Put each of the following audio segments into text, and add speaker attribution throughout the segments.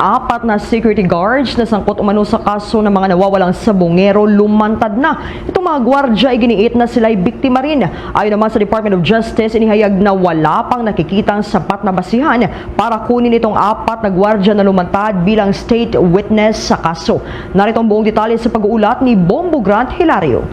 Speaker 1: Apat na security guards na sangkot umano sa kaso ng mga nawawalang sabongero lumantad na. Itong mga gwardya ay giniit na sila ay biktima rin. Ayon naman sa Department of Justice, inihayag na wala pang nakikitang sapat na basihan para kunin itong apat na gwardya na lumantad bilang state witness sa kaso. Narito ang buong detalye sa pag-uulat ni Bombo Grant Hilario.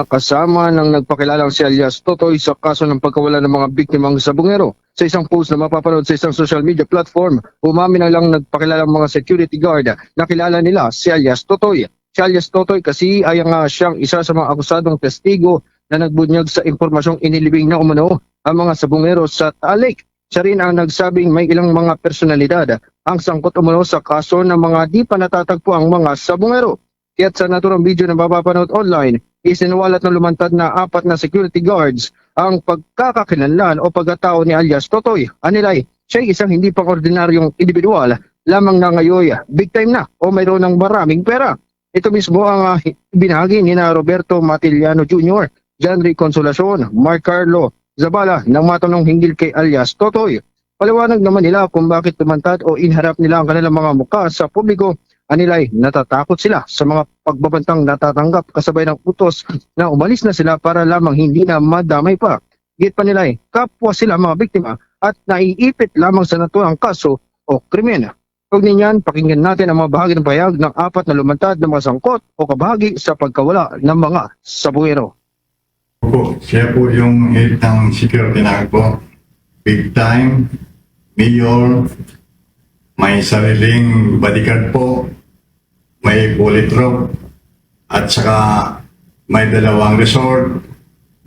Speaker 2: Kasama ng nagpakilalang si alias Totoy sa kaso ng pagkawala ng mga biktimang sabongero. Sa isang post na mapapanood sa isang social media platform, umamin na lang nagpakilalang mga security guard na kilala nila si alias Totoy. Si alias Totoy kasi ay siyang isa sa mga akusadong testigo na nagbunyag sa impormasyong inilibing na umano ang mga sabongero sa Taal Lake. Siya rin ang nagsabing may ilang mga personalidad ang sangkot umano sa kaso ng mga di pa natatagpo ang mga sabongero. Kaya't sa naturang video na mapapanood online, isinuwalat na lumantad na apat na security guards ang pagkakakilanlan o pagkatao ni alias Totoy. Anilay, siya ay isang hindi pang ordinaryong individual, lamang na ngayon big time na o mayroon ng maraming pera. Ito mismo ang binahagi ni na Roberto Matiliano Jr., John Ray Consolacion, Mark Carlo Zabala nang matanong hinggil kay alias Totoy. Paliwanag naman nila kung bakit tumantad o inharap nila ang kanilang mga mukha sa publiko. Anilay, natatakot sila sa mga pagbabantang natatanggap kasabay ng utos na umalis na sila para lamang hindi na madamay pa. Git pa nilay, kapwa sila mga biktima at naiipit lamang sa naturang kaso o krimen. Pag ninyan, pakinggan natin ang mga bahagi ng pahayag ng apat na lumantad na mga sangkot o kabahagi sa pagkawala ng mga sabongero.
Speaker 3: Opo, siya po yung head ng security na po. Big time, mayor, may sariling bodyguard po, may bullet drop, at saka may dalawang resort,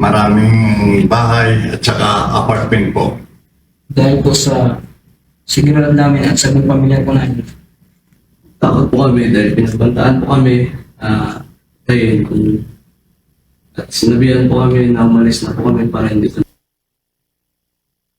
Speaker 3: maraming bahay, at saka apartment po.
Speaker 4: Dahil po sa seguridad namin at sa mga pamilya po namin.
Speaker 5: Takot po kami dahil pinabantaan po kami. At sinabihan po kami na umalis na po kami para hindi po.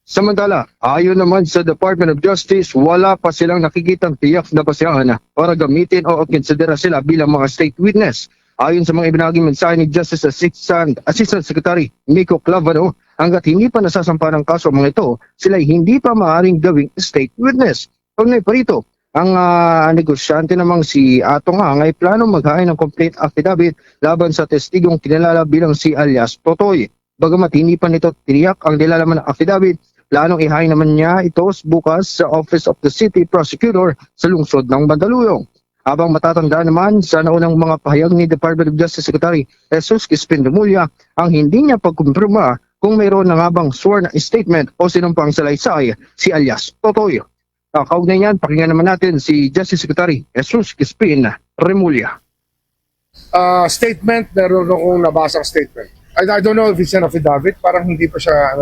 Speaker 2: Samantala, ayon naman sa Department of Justice, wala pa silang nakikitang tiyak na basihan para gamitin o konsidera sila bilang mga state witness. Ayon sa mga ibinaging mensahe ni Justice Assistant Secretary Miko Clavano, hanggat hindi pa nasasampa ng kaso mga ito, sila ay hindi pa maaaring gawing state witness. Pagnay pa rito, ang negosyante namang si Atong Ang ay plano maghain ng complaint affidavit laban sa testigong kinilala bilang si alias Totoy. Bagamat hindi pa nito tiniyak ang nilalaman ng affidavit, planong ihain naman niya ito bukas sa Office of the City Prosecutor sa lungsod ng Mandaluyong. Habang matatandaan naman sa naunang mga pahayag ni Department of Justice Secretary Jesus Crispin Remulla, ang hindi niya pagkumpirma kung mayroon na nga bang sworn statement o sinumpang salaysay si alias Totoy. Kaugnay niyan, pakinggan naman natin si Justice Secretary Jesus Crispin Remulla.
Speaker 6: Statement, meron akong nabasang statement. I don't know if it's an affidavit, parang hindi pa siya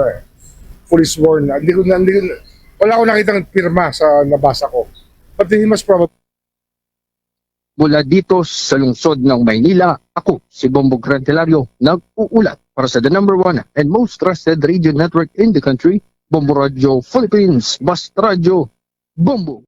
Speaker 6: fully sworn. Wala akong nakitang pirma sa nabasa ko. But he must probably...
Speaker 2: Mula dito sa lungsod ng Maynila, ako si Bombo Grant Hilario, nag-uulat para sa the #1 and most trusted radio network in the country, Bombo Radio Philippines, Basta Radio, Bombo.